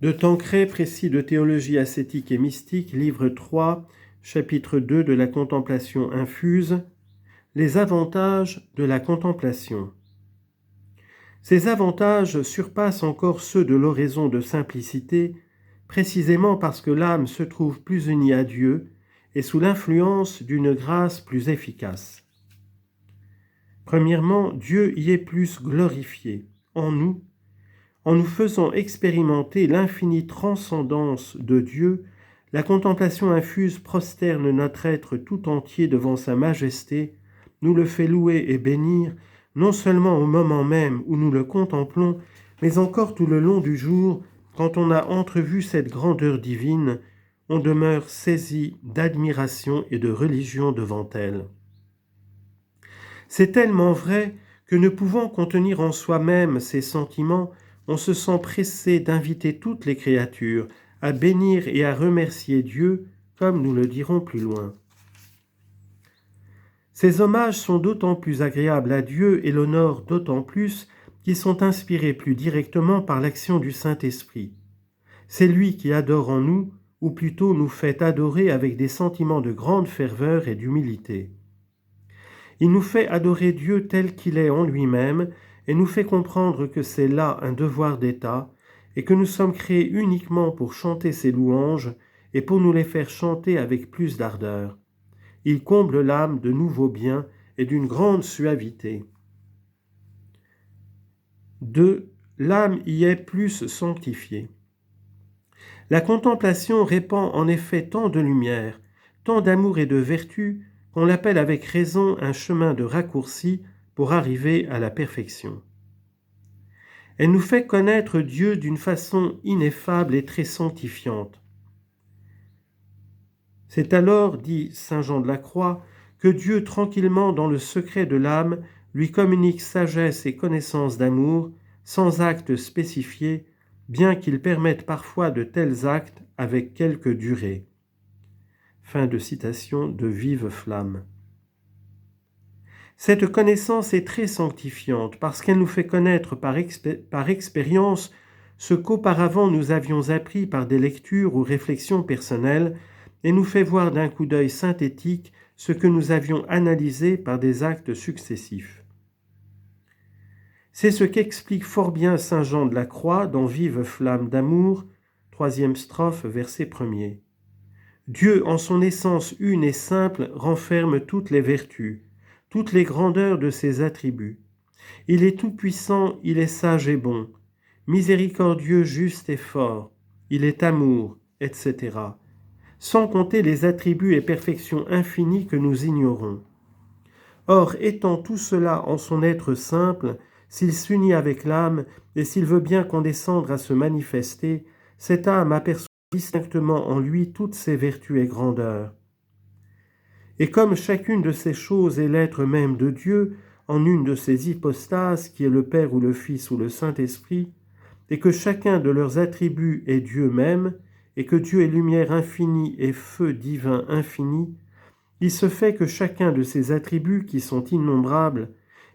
De Tancret, précis de théologie ascétique et mystique, livre 3, chapitre 2 de la contemplation infuse, les avantages de la contemplation. Ces avantages surpassent encore ceux de l'oraison de simplicité, précisément parce que l'âme se trouve plus unie à Dieu et sous l'influence d'une grâce plus efficace. Premièrement, Dieu y est plus glorifié en nous faisant expérimenter l'infinie transcendance de Dieu. La contemplation infuse prosterne notre être tout entier devant sa majesté, nous le fait louer et bénir, non seulement au moment même où nous le contemplons, mais encore tout le long du jour, quand on a entrevu cette grandeur divine, on demeure saisi d'admiration et de religion devant elle. C'est tellement vrai que ne pouvant contenir en soi-même ces sentiments, on se sent pressé d'inviter toutes les créatures à bénir et à remercier Dieu, comme nous le dirons plus loin. Ces hommages sont d'autant plus agréables à Dieu et l'honorent d'autant plus qu'ils sont inspirés plus directement par l'action du Saint-Esprit. C'est lui qui adore en nous, ou plutôt nous fait adorer avec des sentiments de grande ferveur et d'humilité. Il nous fait adorer Dieu tel qu'il est en lui-même et nous fait comprendre que c'est là un devoir d'État et que nous sommes créés uniquement pour chanter ses louanges et pour nous les faire chanter avec plus d'ardeur. Il comble l'âme de nouveaux biens et d'une grande suavité. 2. L'âme y est plus sanctifiée. La contemplation répand en effet tant de lumière, tant d'amour et de vertu qu'on l'appelle avec raison un chemin de raccourci pour arriver à la perfection. Elle nous fait connaître Dieu d'une façon ineffable et très sanctifiante. C'est alors, dit saint Jean de la Croix, que Dieu, tranquillement dans le secret de l'âme, lui communique sagesse et connaissance d'amour, sans actes spécifiés, bien qu'il permette parfois de tels actes avec quelque durée. Fin de citation de Vive Flamme. Cette connaissance est très sanctifiante parce qu'elle nous fait connaître par expérience ce qu'auparavant nous avions appris par des lectures ou réflexions personnelles et nous fait voir d'un coup d'œil synthétique ce que nous avions analysé par des actes successifs. C'est ce qu'explique fort bien saint Jean de la Croix dans Vive Flamme d'amour, 3e strophe, verset 1er. Dieu, en son essence une et simple, renferme toutes les vertus, toutes les grandeurs de ses attributs. Il est tout-puissant, il est sage et bon, miséricordieux, juste et fort, il est amour, etc., sans compter les attributs et perfections infinies que nous ignorons. Or, étant tout cela en son être simple, s'il s'unit avec l'âme et s'il veut bien condescendre à se manifester, cette âme aperçoit distinctement en lui toutes ses vertus et grandeurs. Et comme chacune de ces choses est l'être même de Dieu, en une de ses hypostases, qui est le Père ou le Fils ou le Saint-Esprit, et que chacun de leurs attributs est Dieu même, et que Dieu est lumière infinie et feu divin infini, il se fait que chacun de ces attributs qui sont innombrables,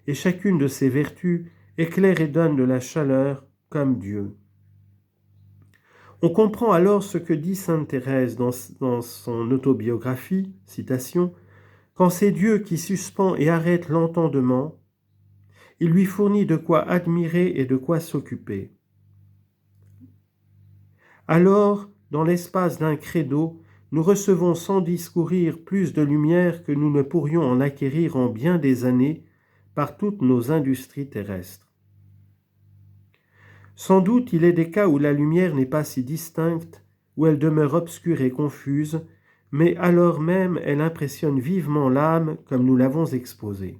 et chacune de ces vertus, éclaire et donne de la chaleur comme Dieu. On comprend alors ce que dit sainte Thérèse dans son autobiographie, citation, « Quand c'est Dieu qui suspend et arrête l'entendement, il lui fournit de quoi admirer et de quoi s'occuper. Alors, dans l'espace d'un credo, nous recevons sans discourir plus de lumière que nous ne pourrions en acquérir en bien des années par toutes nos industries terrestres. Sans doute il est des cas où la lumière n'est pas si distincte, où elle demeure obscure et confuse, mais alors même elle impressionne vivement l'âme comme nous l'avons exposé.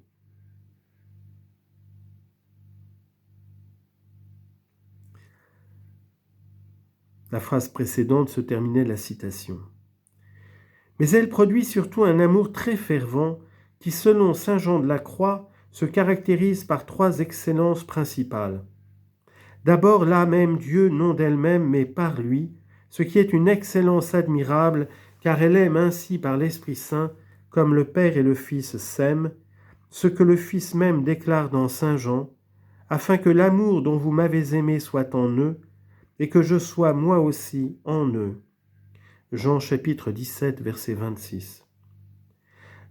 La phrase précédente se terminait la citation. Mais elle produit surtout un amour très fervent qui, selon saint Jean de la Croix, se caractérise par 3 excellences principales. D'abord, l'âme aime Dieu non d'elle-même mais par lui, ce qui est une excellence admirable car elle aime ainsi par l'Esprit Saint, comme le Père et le Fils s'aiment, ce que le Fils même déclare dans saint Jean, afin que l'amour dont vous m'avez aimé soit en eux, et que je sois moi aussi en eux. Jean chapitre 17, verset 26.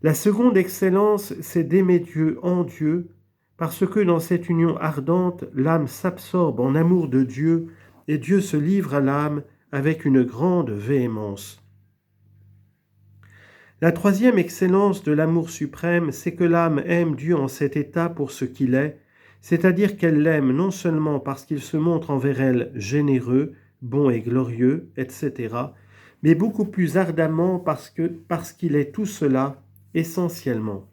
La seconde excellence, c'est d'aimer Dieu en Dieu, parce que dans cette union ardente, l'âme s'absorbe en amour de Dieu et Dieu se livre à l'âme avec une grande véhémence. La troisième excellence de l'amour suprême, c'est que l'âme aime Dieu en cet état pour ce qu'il est, c'est-à-dire qu'elle l'aime non seulement parce qu'il se montre envers elle généreux, bon et glorieux, etc., mais beaucoup plus ardemment parce qu'il est tout cela essentiellement.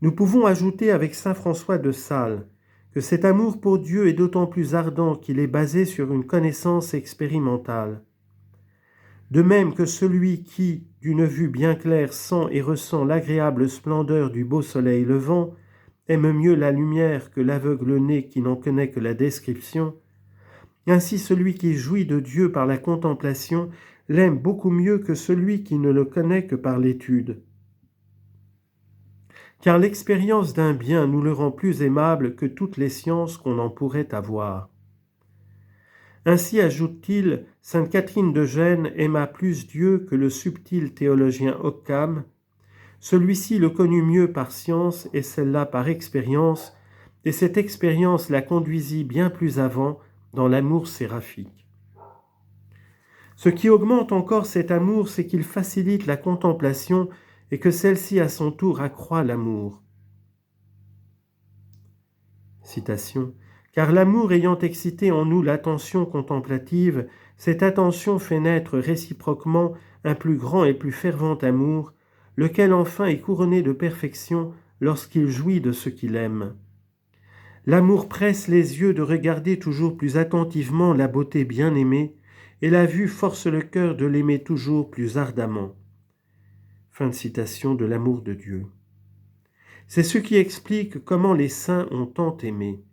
Nous pouvons ajouter avec saint François de Sales que cet amour pour Dieu est d'autant plus ardent qu'il est basé sur une connaissance expérimentale. De même que celui qui, d'une vue bien claire, sent et ressent l'agréable splendeur du beau soleil levant, aime mieux la lumière que l'aveugle nez qui n'en connaît que la description, ainsi celui qui jouit de Dieu par la contemplation l'aime beaucoup mieux que celui qui ne le connaît que par l'étude. Car l'expérience d'un bien nous le rend plus aimable que toutes les sciences qu'on en pourrait avoir. Ainsi, ajoute-t-il, sainte Catherine de Gênes aima plus Dieu que le subtil théologien Occam. Celui-ci le connut mieux par science et celle-là par expérience, et cette expérience la conduisit bien plus avant dans l'amour séraphique. Ce qui augmente encore cet amour, c'est qu'il facilite la contemplation et que celle-ci à son tour accroît l'amour. Citation. Car l'amour ayant excité en nous l'attention contemplative, cette attention fait naître réciproquement un plus grand et plus fervent amour, lequel enfin est couronné de perfection lorsqu'il jouit de ce qu'il aime. L'amour presse les yeux de regarder toujours plus attentivement la beauté bien-aimée, et la vue force le cœur de l'aimer toujours plus ardemment. Fin de citation de l'amour de Dieu. C'est ce qui explique comment les saints ont tant aimé.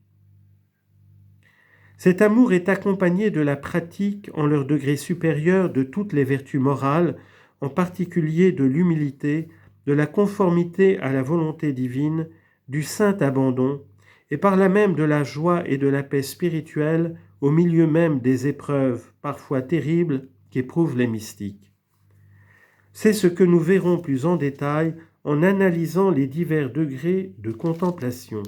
Cet amour est accompagné de la pratique en leur degré supérieur de toutes les vertus morales, en particulier de l'humilité, de la conformité à la volonté divine, du saint abandon, et par là même de la joie et de la paix spirituelle au milieu même des épreuves, parfois terribles, qu'éprouvent les mystiques. C'est ce que nous verrons plus en détail en analysant les divers degrés de contemplation.